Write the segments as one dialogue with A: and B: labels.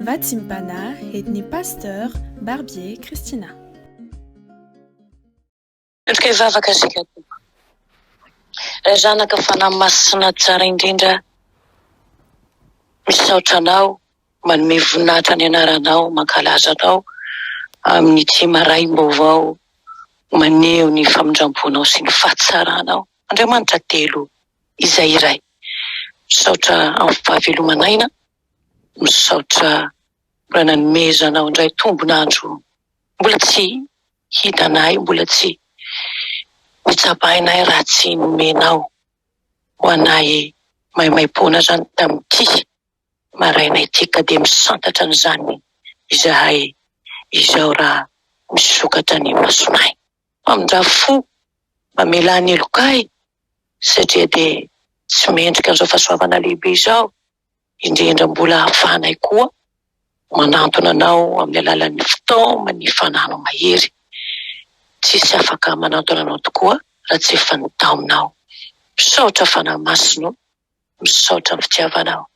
A: Vatimpana etny pasteur Barbier Kristina.
B: Endrika hivavaka asika tompo. Ray zanaka fanahy masina tsara indrindra, misaotra anao, manome voninahitra ny anaranao, mankalaza anao amin'ny tsy maraim-baovao, maneho ny famindramponao sy ny fahatsaranao. Andriamanitra telo izay iray. Misaotra amin'ny fahavelomanaina, misaotra mbola nanomezanao indray tombonandro mbola tsy hitanay, mbola tsy nitsapainay raha tsy nomenao ho anay maimaim-poana zany tamin'ity marainay ty, ka dia misantatra n'izany izahay izao raha misokatra ny masonay. Amindra fo mamela ny elokay satria dia tsy mendrika an'izao fahasoavana lehibe izao, indrindra mbola ahafahanay koa manantona anao amin'ny alalan'ny fotoana ny fanano mahery. Tsisy afaka manantona anao tokoa raha tsy efa nitaonao. Misaotra fanahy masino, misaotra ny fitiavanao,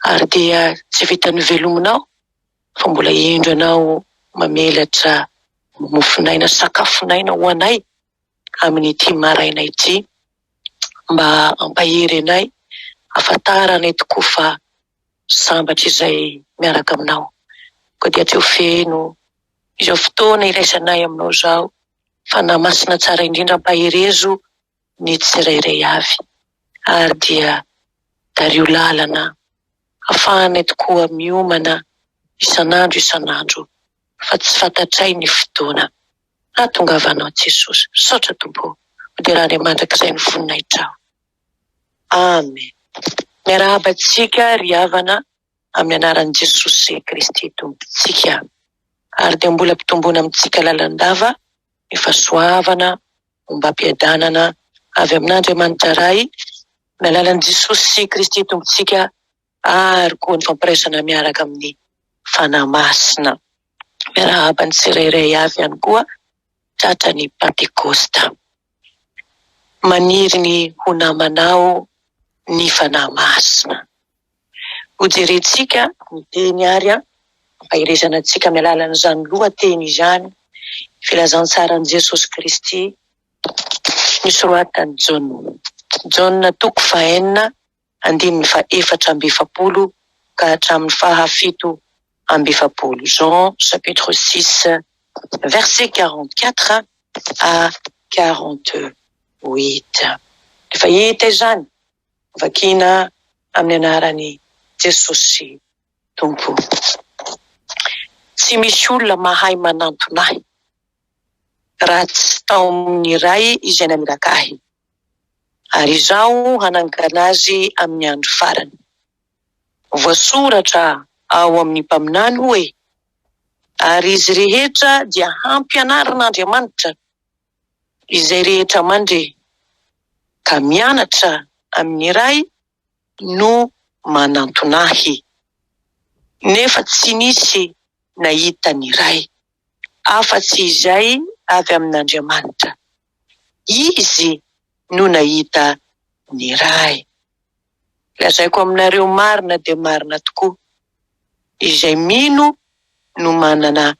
B: ary dia tsy vita ny velominao fa mbola endranao mamelatra mofonaina, sakafonaina ho anay amin'ity marainay ity, mba ampahery anay, afantaranay tokoa fa sambatra izay miaraka aminao. Ko dia tsy ho feno izao fotoana iraisanay aminao zao, fa na masina tsara indrindra ampaherezo ny tsirairay avy, ary dia dario lalana ahafahanay tokoa miomana isanandro fa tsy fantatray ny fotoana. Ahatongavanao Jesosy. Misaotra Tompo, ho dia raha mandrakizay ny voninahitra. Amen. Miarahabantsika ry havana amin'ny anaran'i Jesosy Kristy Tompontsika, ary dia mbola mpitombona amintsika lalandava ny fahasoavana, ombam-piadanana avy amin'Andriamanitra ray, ny alalan'i Jesosy Kristy Tompontsika, ary koa ny fampiraisana miaraka amin'ny fanahy masina. Miarahaba ny tsirairay avy ihany koa tratra ny Pentekosta. Maniry ny ho namanao ny fanahy masina. Ho jerentsika ny teny ary ampahirezana antsika amin'ny alalan'izany lohateny izany, filazantsaran'i Jesosy Kristy nosoratan'i Jaona toko fahaenina andininy fahaefatra amby efapolo ka hatramin'ny fahafito amby efapolo. Jean chapitre 6 verset 44 à 48. Efa hita izany, vakiana amin'ny anaran'i Jesosy Tompo. Tsy misy olona mahay manantonahy raha tsy tao amin'ny iray izay namiraka ahy, ary izaho hanangana azy amin'ny andro farany. Voasoratra ao amin'ny mpaminany hoe, ary izy rehetra dia hampianaran'Andriamanitra, izay rehetra mandre ka mianatra amin'ny iray no manantonahy. Nefa tsy nisy nahita ny iray afa-tsy izay avy amin'Andriamanitra. Izy no nahita ny iray. Lazaiko aminareo marina dia marina tokoa, izay mino no manana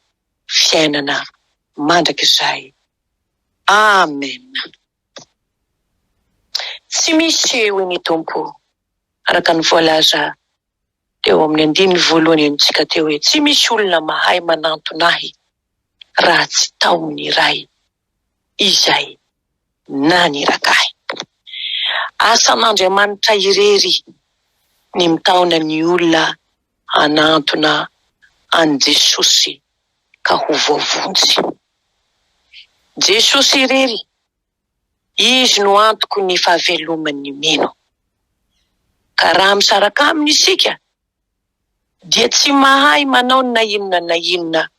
B: fiainana mandrakizay. Amen. Tsy misy hoy ny Tompo, araka ny voalaza teo amin'ny andininy voalohany amintsika teo hoe, tsy misy olona mahay manantonahy raha tsy tao ny iray izay naniraka ahy. Asan'Andriamanitra irery ny mitaona ny olona hanantona an Jesosy ka ho voavonjy. Jesosy irery, izy no antoko ny fahaveloman'ny mino. Ka raha misaraka aminy isika, dia tsy mahay manao na inona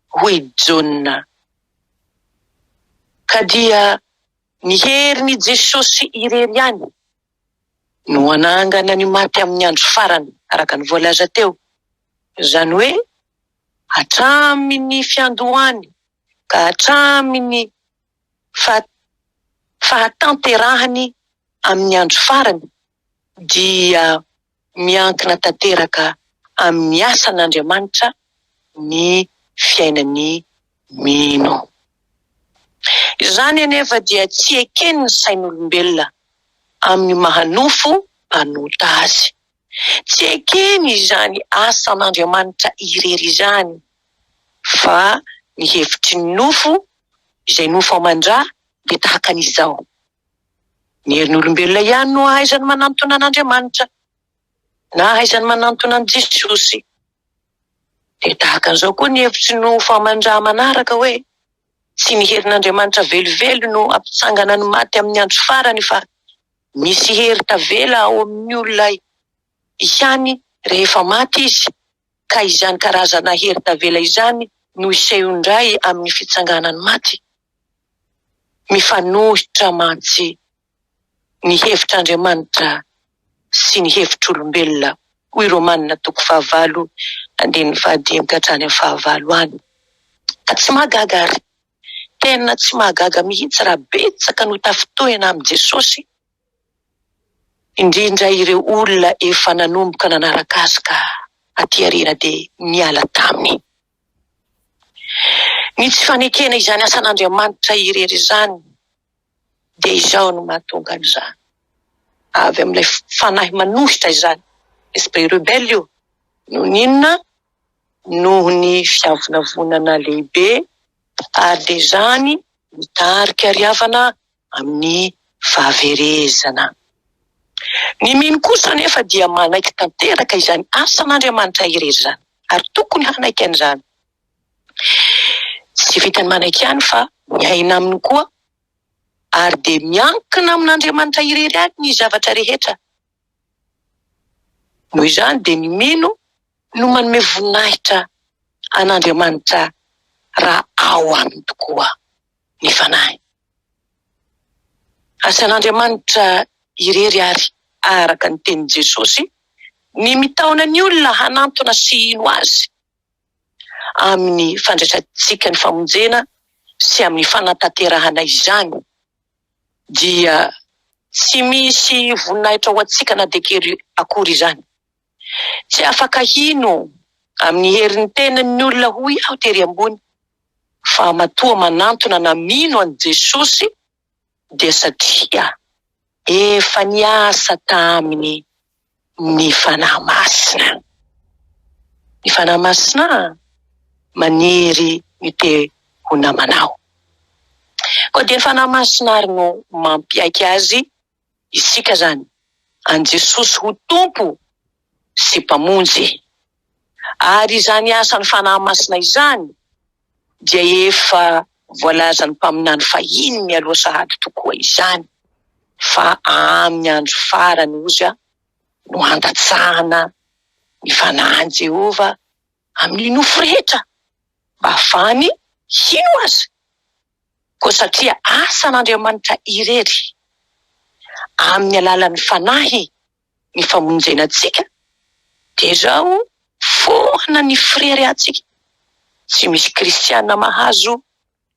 B: hoe Jaona. Ka dia ny herin'i Jesosy irery ihany no anangana ny maty amin'ny andro farany, araka ny voalaza teo. Izany hoe, hatramin'ny fiandohany ka hatramin'ny fahatanterahany amin'ny andro farany, dia miankina tanteraka amin'ny asan'Andriamanitra ny fiainan'ny mino. Izany anefa dia tsy ekeny ny sain'olombelona amin'ny mahanofo hanota azy. Tsy ekeny izany asan'Andriamanitra irery izany, fa ny hevitry ny nofo izay nofo amandrà dia tahaka an'izao. Ny herin'olombelona ihany no ahaizany manantona an'Andriamanitra na ahaizany manantona an' Jesosy. Dia tahaka an'izao koa ny hevitry ny nofo amandrà manaraka hoe tsy ny herin'Andriamanitra velively no ampitsangana ny maty amin'ny andro farany, fa misy hery tavela ao amin'ny olona ihany rehefa maty izy, ka izany karazana hery tavela izany no isehondray amin'ny fitsanganany maty. Mifanohitra mantsy ny hevitr'Andriamanitra sy ny hevitr'olombelona. Hoy Romanina 9:1-5 any. Ka tsy mahagaga ary, tena tsy mahagaga mihitsy raha betsaka no tafitohina amin'ny Jesosy, indrindra ireo olona efa nanomboka nanaraka azy ka aty aoriana dia niala taminy. Ny tsy fanekena izany asan'Andriamanitra irery izany dia izao no mahatonga an'izany. Avy amin'ilay fanahy manohitra izany, esprit rebelle io, noho n'inona? Noho ny fiavonavonana lehibe, ary dia izany mitarika ariavana amin'ny fahaverezana. Ny mino kosa nefa dia manaiky tanteraka izany asan'Andriamanitra irery izany, ary tokony hanaiky an'izany. Tsy vitany manaiky ihany fa miaina aminy koa, ary dia miankina amin'Andriamanitra irery ihany ny zavatra rehetra. Noho izany dia ny mino no manome voninahitra an'Andriamanitra raha ao aminy tokoa ny fanahy. Asan'Andriamanitra irery ary, araka ny tenin'i Jesosy, ny mitaona ny olona hanantona sy hino azy amin'ny fandraisantsika ny famonjena sy amin'ny fanatanterahana izany, dia tsy misy voninahitra ho antsika na dekery akory izany. Tsy afaka hino amin'ny herin'ny tenan'ny olona hoy aho tery ambony, fa matoa manantona na mino an' Jesosy, dia satria efa niasa taminy ny fanahy masina. Ny fanahy masina maniry ny te ho namanao. Koa dia ny fanahy masina ary no mampiaiky azy isika zany an Jesosy ho tompo sy mpamonjy. Ary izany asan'ny fanahy masina izany dia efa voalazany mpaminany fahiny mialoha sahady tokoa izany, fa amin'ny andro farany ozy no andatsahana ny fanahin Jehova amin'ny nofo rehetra mba ahafahany hino azy. Koa satria asan'Andriamanitra irery amin'ny alalan'ny fanahy ny famonjenantsika, dia izao foana ny firehantsika. Tsy misy kristiana mahazo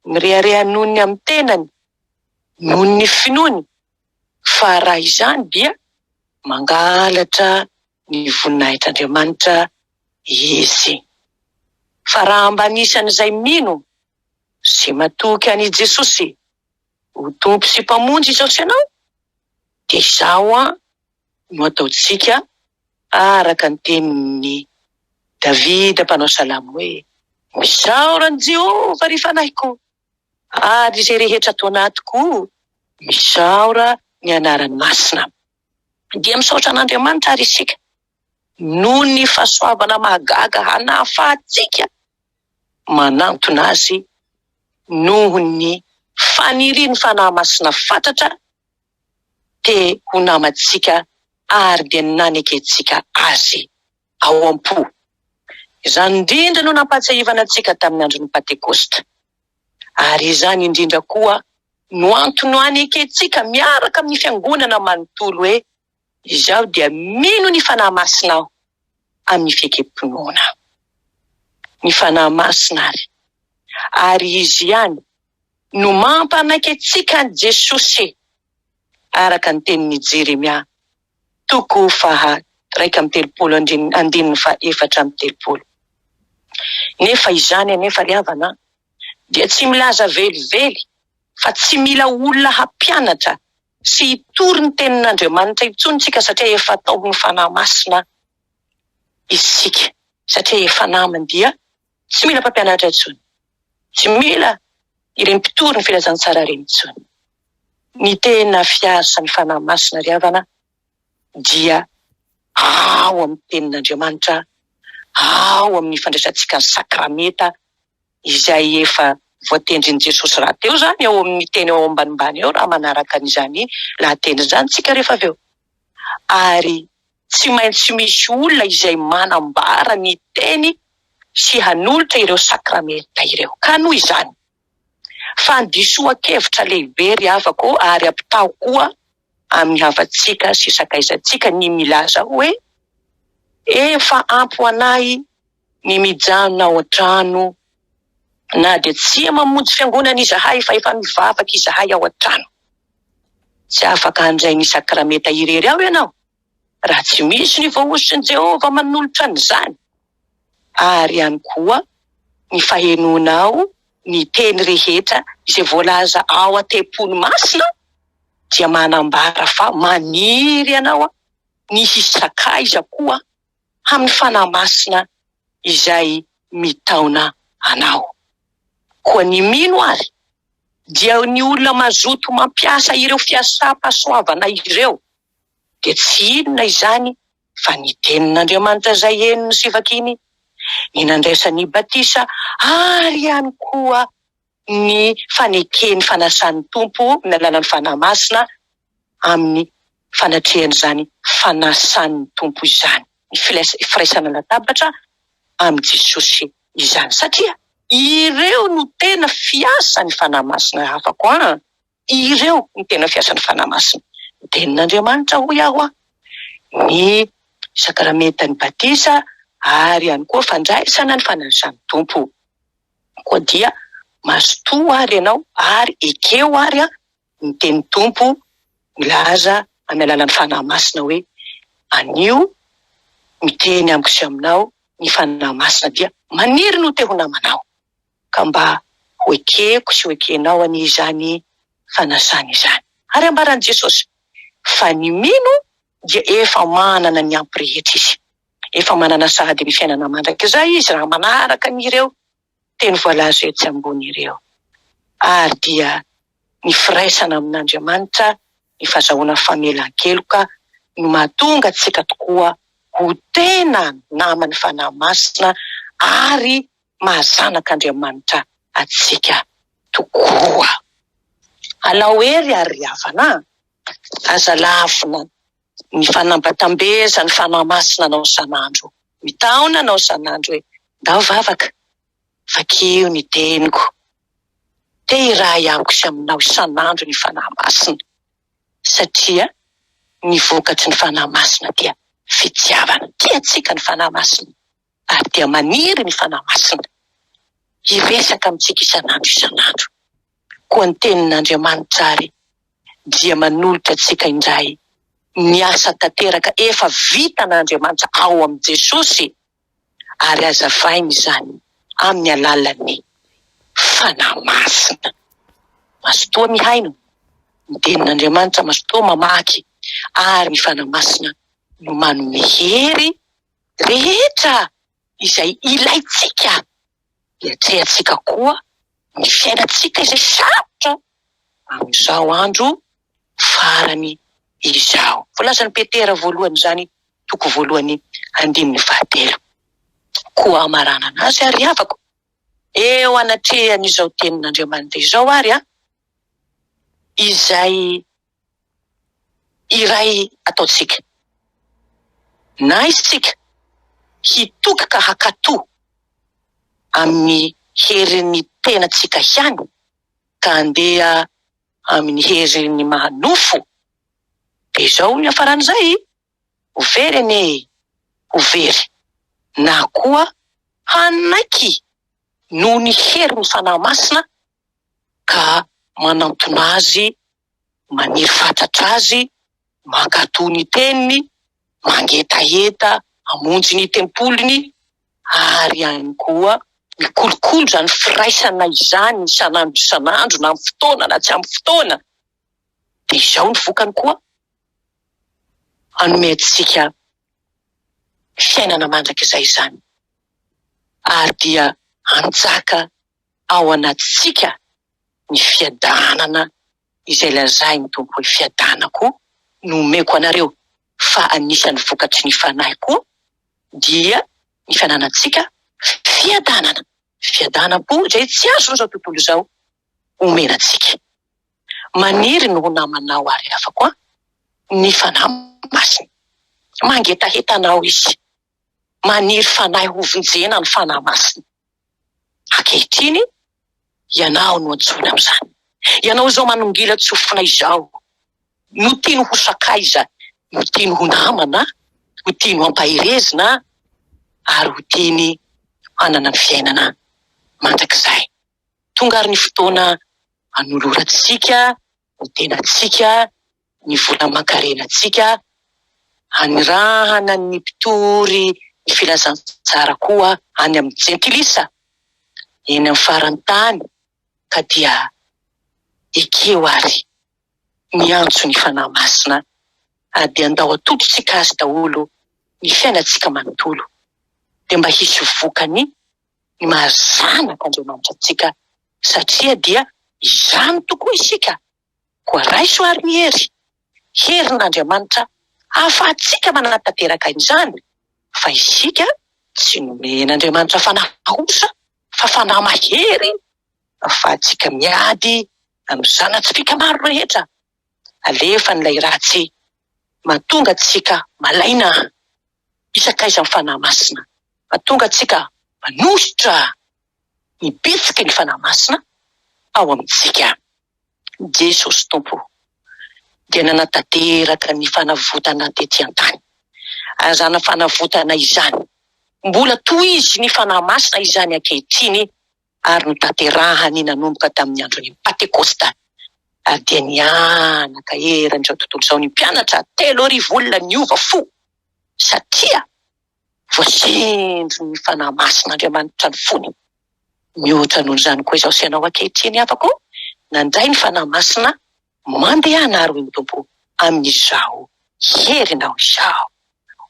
B: ny reharehanony amin'ny tenany noho ny finoany, fa raha izany dia mangalatra ny voninahitr'Andriamanitra izy. Fa raha mba anisan'izay mino sy matoky an'i Jesosy ho tompo sy mpamonjy izao sy ianao, dia izao no ataotsika araka ny tenin'ny Davida mpanao salamo hoe: misaoran'i Jehova ry fanahiko, ary izay rehetra atao anatiko misaora ny anarany masina. Dia misaotra an'Andriamanitra ary isika noho ny fahasoavana mahagaga hanafahantsika manantona azy noho ny faniriany fanahy masina fantatra te ho namantsika ary dia naneketsika azy ao am-po. Izany indrindra no nampahatsiahivana antsika tamin'ny andro ny Pentekosta, ary izany indrindra koa no antony haneketsika miaraka amin'ny fiangonana manontolo hoe izaho dia mino ny fanahy masina aho amin'ny fiekepinoana. Ny fanahy masina ary izy ihany no mampanaiky antsika an Jesosy araka ny tenin'ny Jeremia 9:7. 1:30. Nefa izany anefa ry havana dia tsy milaza velively fa tsy mila olona hampianatra sy hitory ny tenin'Andriamanitra intsony tsika satria efa tao ny fanahy masina isika. Satria efa namany dia tsy mila mpampianatra intsony, tsy mila ireny mpitory ny filazantsara ireny intsony. Ny tena fiasa ny fanahy masina ry havana dia ao amin'ny tenin'Andriamanitra, ao amin'ny fandraisantsika ny sakramenta izay efa voatendrin' Jesosy raha teo zany ao amin'ny teny ao ambanimbany eo raha manaraka an'izany lahateny zany tsika rehefa avy eo. Ary tsy maintsy misy olona izay manambara ny teny sy hanolotra ireo sakramenta ireo. Ka noho izany fandisoan-kevitra lehibe ry havako ary ampitao koa amin'ny havantsika sy sakaizantsika ny milaza hoe efa ampy ho anahy ny mijanona ao an-trano, na dia tsy mamonjy fiangonana izahay fa efa mivavaka izahay ao an-trano. Tsy afaka handray ny sakramenta irery ao ianao raha tsy misy ny voahositry ny Jehovah manolotra an'izany. Ary ihany koa ny fahenonao ny teny rehetra izay voalaza ao an-tempony masina dia manambara fa maniry ianao ny hisakaiza koa amin'ny fanahy masina izay mitaona anao. Koa ny mino azy dia ny olona mazoto mampiasa ireo fiasam-pahasoavana ireo dia tsy inona izany fa ny tenin'Andriamanitra izay henony sy vakiny, ny nandraisan'ny batisa, ary ihany koa ny fanekeny fanasan'ny tompo ny alalan'ny fanahy masina amin'ny fanatrehan'izany fanasan'ny tompo izany, ny firaisana latabatra amin'ny Jesosy izany. Satria ireo no tena fiasan'ny fanahy masina hafako ireo no tena fiasan'ny fanahy masina. Ny tenin'Andriamanitra hoy aho ny sakramentan'ny batisa ary ihany koa fandraisana ny fanasan'ny tompo. Koa dia mazotoa ary ianao ary ekeo ary ny teny tompo milaza amin'ny alalan'ny fanahy masina hoe anio miteny amiko sy aminao ny fanahy masina dia maniry no te ho namanao, ka mba ho ekeko sy ho ekenao an'izany fanasana izany. Ary ambaran'i Jesosy fa ny mino dia efa manana ny ampy rehetra izy, efa manana sahady ny fiainana mandrakizay izy raha manaraka an'ireo teny voalaza etsy ambony ireo. Ary dia ny firaisana amin'Andriamanitra, ny fahazahoana famelan-keloka no mahatonga antsika tokoa ho tena namany fanahy masina ary mahazanak'Andriamanitra atsika tokoa. Alao ery ary havana, aza lafina ny fanambatambeza ny fanahy masina anao isan'andro, mitaona anao isan'andro hoe ndao vavaka, vakio ny teniko, te iray amiko sy aminao isan'andro ny fanahy masina. Satria ny vokatry ny fanahy masina dia fitiavana. Tiantsika ny fanahy masina ary dia maniry ny fanahy masina hiresaka amintsika isan'andro. Koa ny tenin'Andriamanitra ary dia manolotra antsika indray ny asa tanteraka efa vitan'Andriamanitra ao amin'ny Jesosy, ary azavainy izany amin'ny alalan'ny fanahy masina. Mazotoa mihaino ny tenin'Andriamanitra, mazotoa mamaky, ary ny fanahy masina no manome hery rehetra izay ilaitsika hiatrehantsika koa ny fiainantsika izay sarotra amin'izao andro farany izao. Voalazan'ny Petera voalohany izany, toko voalohany 9:7. Koa amarana anazy ary havako eo anatrehan'izao tenin'Andriamanitra izao ary izay iray ataotsika na izitsika hitoky ka hakatoa amin'ny herin'ny tenatsika ihany ka andeha amin'ny herin'ny mahanofo, dia izao ny afaran'izay overy ane, overy, na koa hanaiky noho ny herin'ny fanahy masina ka manantona azy, maniry fantatra azy, mankatoa ny teniny mangetaheta hamonjy ny tempolony, ary ihany koa mikolokolo zany firaisana izany isanandro na amin'ny fotoana na tsy amin'ny fotoana. De izao ny vokany koa, hanome antsika fiainana mandrakizay izany, ary dia hanjaka ao anatsika ny fiadanana izay lazainy Tompo hoe fiadanako nomeko anareo. Fa anisan'ny vokatry ny fanahy koa dia ny fiainanatsika fiadanana. Fiadanam-po izay tsy azo izao tontolo izao omenantsika. Maniry no namanao ary hafa koa ny fanahy masina. Mangetahetanao izy. Maniry fanahy hovonjena ny fanahy masina. Ankehitriny, ianao no antsoina amin'izany. Ianao izao manongila tsofina izao. No tiano ho sakaiza, no tiano ho namana, no tiano hampahirezina, ary ho tiany hanana ny fiainana mandrakizay. Tonga ary ny fotoana hanolorantsika, ny tenatsika, ny vola aman-karenantsika, hanirahana ny mpitory ny filazantsara koa any amin'ny jentilisa, eny amin'ny farantany, ka dia ekeo ary miantso ny fanahy masina, ary andao atolotsika azy daholo ny fiainantsika manontolo. De mba hisy vokany ny mahazanaka Andriamanitra antsika, satria dia izany tokoa isika. Koa raiso ary ny herin'Andriamanitra ahafahantsika mananatanteraka izany. Fa isika tsy nomen'Andriamanitra fanahy osa, fa fanahy mahery, ahafahantsika miady amin'ny zanatsika maro rehetra. Alefa n'ilay ratsy mahatonga antsika malaina isakaiza amin'ny fanahy masina, mahatonga antsika manositra mibetsika ny fanahy masina ao amintsika. Jesosy Tompo dia nanatateraka ny fanavotana tety an-tany. Azana fanavotana izany mbola toizy ny fanahy masina izany ankehitriny, ary notanterahany nanomboka tamin'ny andron'ny Pentekosta. Ary dia nianaka eran'izao tontolo izao ny mpianatra 3,000 olona niova fo, satria voasendro ny fanahy masin'Andriamanitra ny fony. Mihoatra noho izany koa izao sianao ankehitriny afako nandray ny fanahy masina mandehana ary ny Tompo amin'izao herinao izao.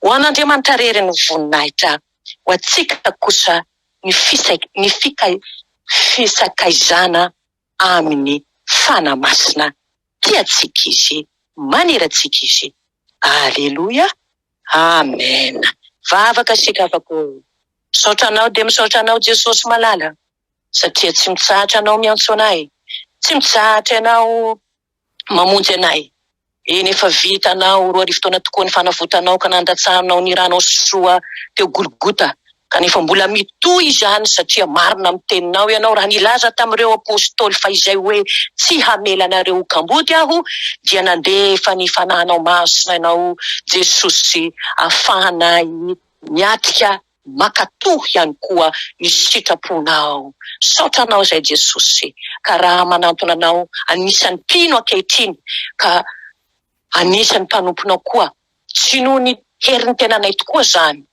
B: Ho an'Andriamanitra rery ny voninahitra, ho antsika kosa ny fisakaizana amin'ny fanahy masina tiantsika izy, manerantsika izy. Aleluia, amen. Vavaka sika afako misaotra anao dia misaotra anao Jesosy malala, satria tsy mitsahatra anao miantso anay, tsy mitsahatra anao mamonjy anay. Eny efa vitanao 2 taona tokoa ny fanavotanao ka nandatsahanao ny ranao soa teo Golgota, kanefa mbola mitohy izany satria marina amin'ny teninao ianao raha nilaza tamin'ireo apôstôly fa izay hoe tsy hamela anareo kambody aho, dia nandefa ny fanahinao masina ianao Jesosy, ahafahanay miatrika makatohy ihany koa ny sitraponao. Saotranao izay Jesosy, ka raha manantona anao anisan'ny mpino ankehitriny, ka anisan'ny mpanomponao koa, tsy noho ny herin'ny tenanay tokoa zany,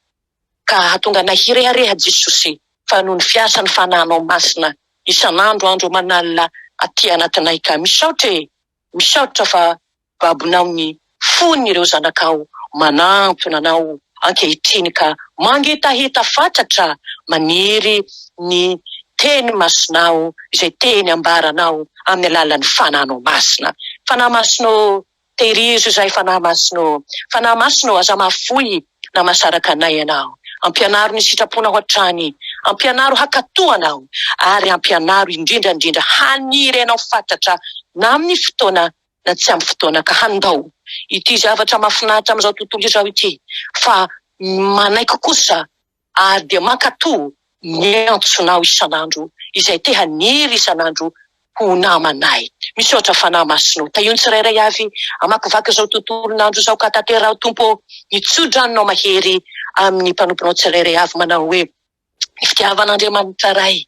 B: ka hatonga anay hirehareha Jesosy, fa noho ny fiasan'ny fanahinao masina isan'andro andro manalina aty anatinay. Ka misaotra fa babonao ny fony ireo zanakao manantona anao ankehitriny, ka mangetaheta fatratra maniry ny teny masinao izay teny ambaranao amin'ny alalan'ny fanahinao masina. Fanahy masinao terizo izay fanahy masinao aza mahafoy na masaraka anay ianao. Ampianaro ny sitraponao hatrany, ampianaro hakatoanao, ary ampianaro indrindra haniry ianao fatratra na amin'ny fotoana na tsy amin'ny fotoana, ka handao ity zavatra mahafinaritra amin'izao tontolo izao ity, fa manaiky kosa ary dia mankatoa miantsonao isan'andro izay te haniry isan'andro ho namanay. Misaotra fanahy masinao, tahiony tsirairay avy amakivaky izao tontolon'andro izao, ka tanterao Tompo ny tso-dranonao mahery amin'ny mpanomponao tsirairay avy, manao hoe ny fitiavan'Andriamanitra ray,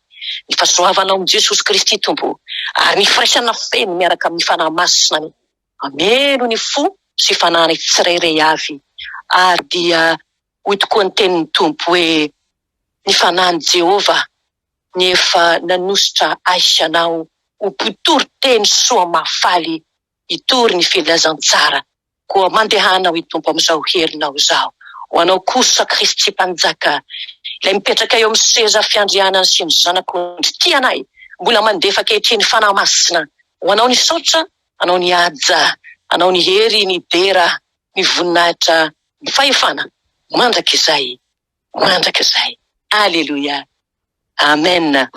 B: ny fahasoavanao amin'ny Jesosy Kristy Tompo, ary ny firaisana feno miaraka amin'ny fanahy masina, ameno ny fo sy fananay tsirairay avy. ary dia hoy tokoa ny tenin'ny tompo hoe ny fanahin'i Jehova ny efa nanositra aisanao ho mpitory teny soa mafaly hitory ny filazantsara koa mandehanao i tompo amin'izao herinao zao. Ho anao kosa Kristy mpanjaka ilay mipetraka eo amin'ny seza fiandrianana sy ny zanak'ondry ty anay mbola mandefa ankehitriny fanahy masina. Ho anao ny saotra, anao ny aja, anao ny hery, ny dera, ny voninahitra, ny fahefana. Mandrak'izay. Aleluia. Amen.